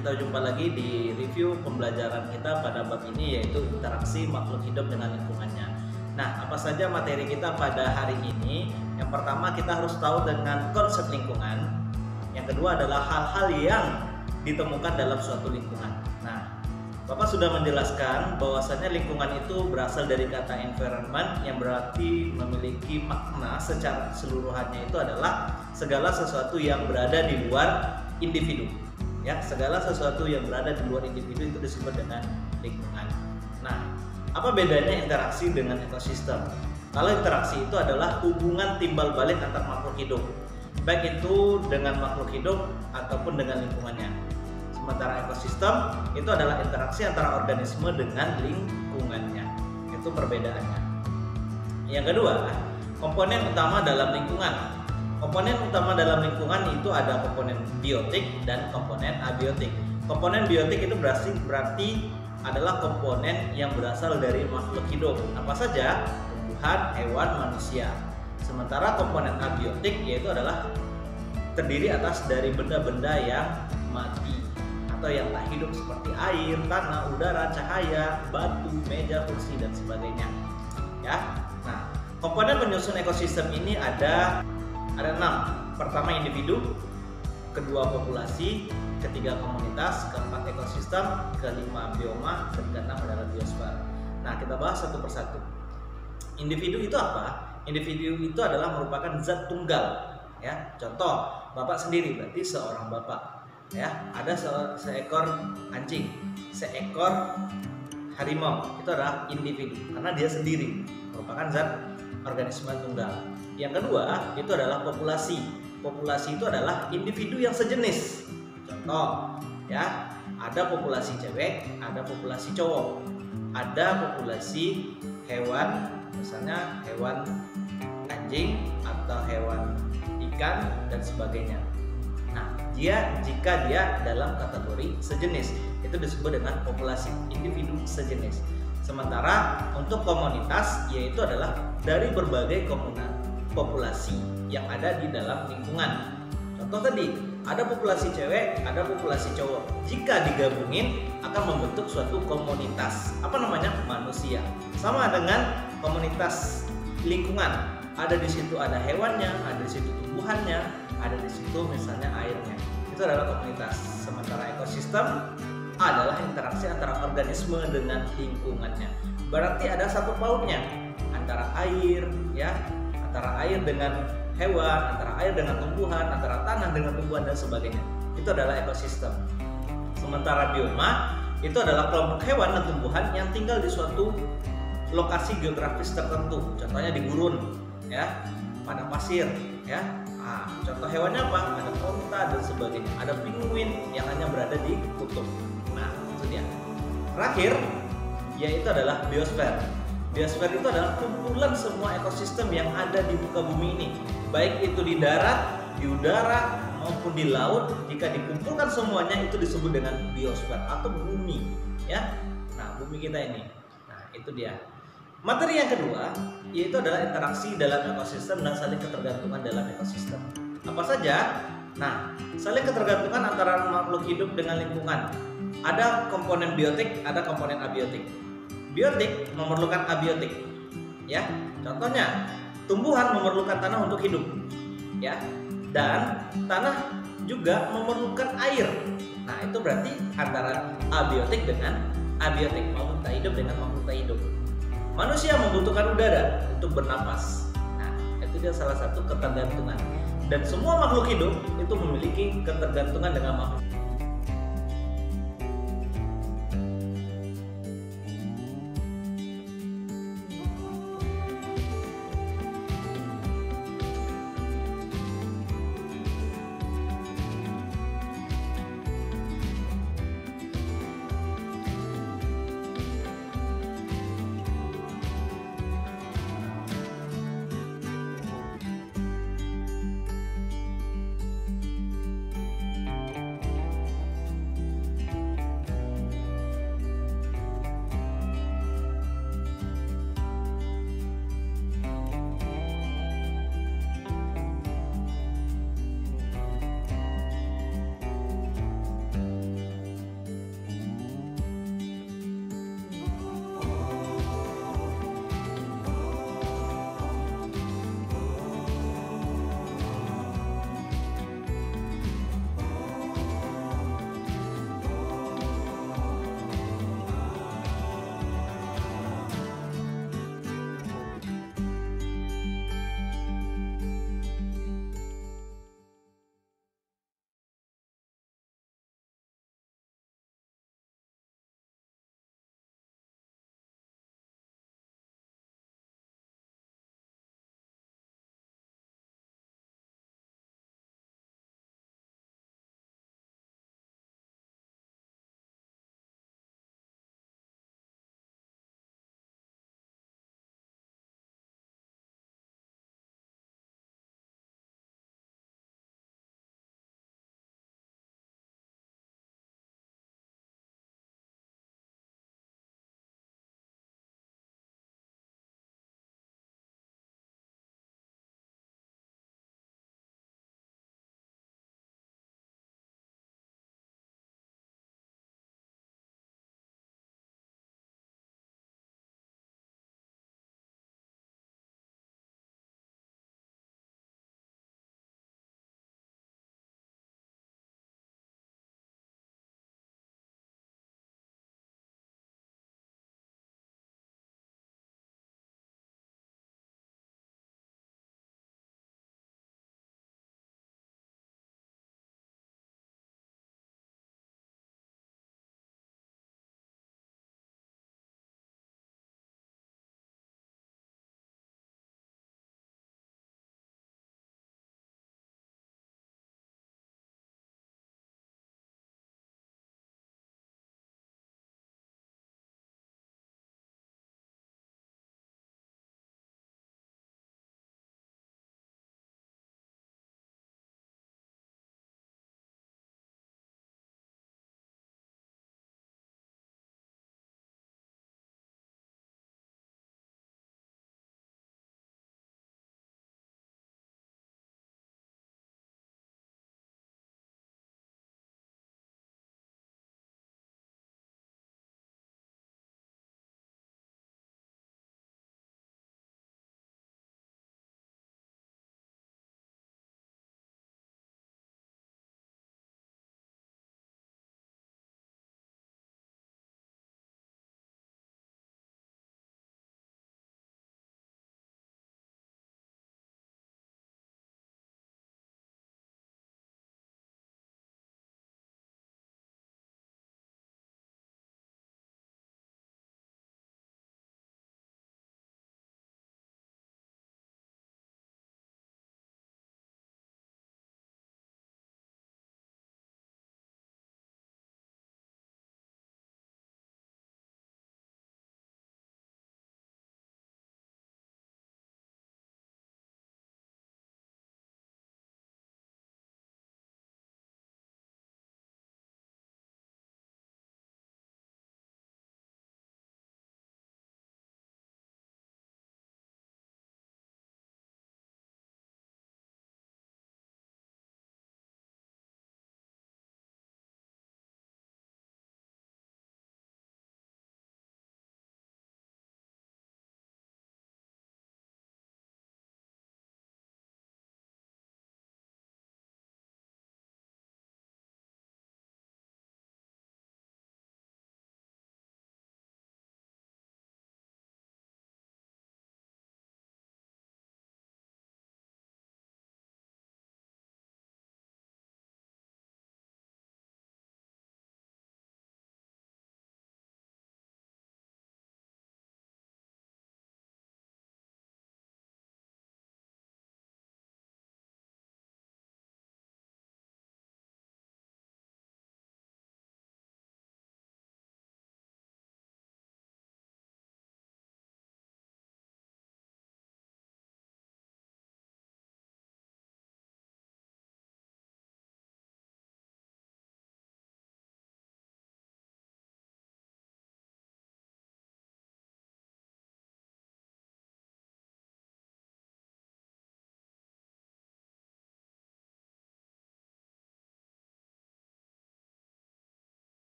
kita jumpa lagi di review pembelajaran kita pada bab ini, yaitu interaksi makhluk hidup dengan lingkungannya. Nah, apa saja materi kita pada hari ini? Yang pertama, kita harus tahu dengan konsep lingkungan. Yang kedua adalah hal-hal yang ditemukan dalam suatu lingkungan. Nah, Bapak sudah menjelaskan bahwasannya lingkungan itu berasal dari kata environment, yang berarti memiliki makna secara keseluruhannya itu adalah segala sesuatu yang berada di luar individu. Ya, segala sesuatu yang berada di luar individu itu disebut dengan lingkungan. Nah, apa bedanya interaksi dengan ekosistem? Kalau interaksi itu adalah hubungan timbal balik antar makhluk hidup, baik itu dengan makhluk hidup ataupun dengan lingkungannya. Sementara ekosistem itu adalah interaksi antara organisme dengan lingkungannya. Itu perbedaannya. Yang kedua, komponen utama dalam lingkungan. Komponen utama dalam lingkungan itu ada komponen biotik dan komponen abiotik. Komponen biotik itu berarti adalah komponen yang berasal dari makhluk hidup. Apa saja? Tumbuhan, hewan, manusia. Sementara komponen abiotik yaitu adalah terdiri atas dari benda-benda yang mati atau yang tak hidup seperti air, tanah, udara, cahaya, batu, meja, kursi dan sebagainya. Ya. Nah, komponen penyusun ekosistem ini ada 6. Pertama individu, kedua populasi, ketiga komunitas, keempat ekosistem, kelima bioma, dan keenam adalah biosfer. Nah, kita bahas satu persatu. Individu itu apa? Individu itu adalah merupakan zat tunggal. Ya, contoh, Bapak sendiri berarti seorang Bapak. Ya, ada seekor anjing, seekor harimau, itu adalah individu karena dia sendiri, merupakan zat organisme tunggal. Yang kedua itu adalah populasi. Populasi itu adalah individu yang sejenis. Contoh, ya, ada populasi cewek, ada populasi cowok, ada populasi hewan, misalnya hewan anjing atau hewan ikan dan sebagainya. Nah, jika dia dalam kategori sejenis, itu disebut dengan populasi, individu sejenis. Sementara untuk komunitas yaitu adalah dari berbagai populasi yang ada di dalam lingkungan. Contoh tadi, ada populasi cewek, ada populasi cowok. Jika digabungin akan membentuk suatu komunitas. Apa namanya? Manusia. Sama dengan komunitas lingkungan. Ada di situ ada hewannya, ada di situ tumbuhannya, ada di situ misalnya airnya. Itu adalah komunitas. Sementara ekosistem adalah interaksi antara organisme dengan lingkungannya. Berarti ada satu pautnya antara air, ya, antara air dengan hewan, antara air dengan tumbuhan, antara tanah dengan tumbuhan dan sebagainya. Itu adalah ekosistem. Sementara bioma itu adalah kelompok hewan dan tumbuhan yang tinggal di suatu lokasi geografis tertentu. Contohnya di gurun, ya, padang pasir, ya. Nah, contoh hewannya apa? Ada onta dan sebagainya. Ada penguin yang hanya berada di kutub. Nah, itu dia. Terakhir, yaitu adalah biosfer. Biosfer itu adalah kumpulan semua ekosistem yang ada di muka bumi ini, baik itu di darat, di udara, maupun di laut. Jika dikumpulkan semuanya itu disebut dengan biosfer atau bumi, ya. Nah, bumi kita ini. Nah, itu dia. Materi yang kedua yaitu adalah interaksi dalam ekosistem dan saling ketergantungan dalam ekosistem. Apa saja? Nah, saling ketergantungan antara makhluk hidup dengan lingkungan. Ada komponen biotik, ada komponen abiotik. Biotik memerlukan abiotik, ya. Contohnya, tumbuhan memerlukan tanah untuk hidup, ya. Dan tanah juga memerlukan air. Nah, itu berarti antara abiotik dengan abiotik, makhluk tak hidup dengan makhluk tak hidup. Manusia membutuhkan udara untuk bernapas. Nah, itu dia salah satu ketergantungan. Dan semua makhluk hidup itu memiliki ketergantungan dengan makhluk.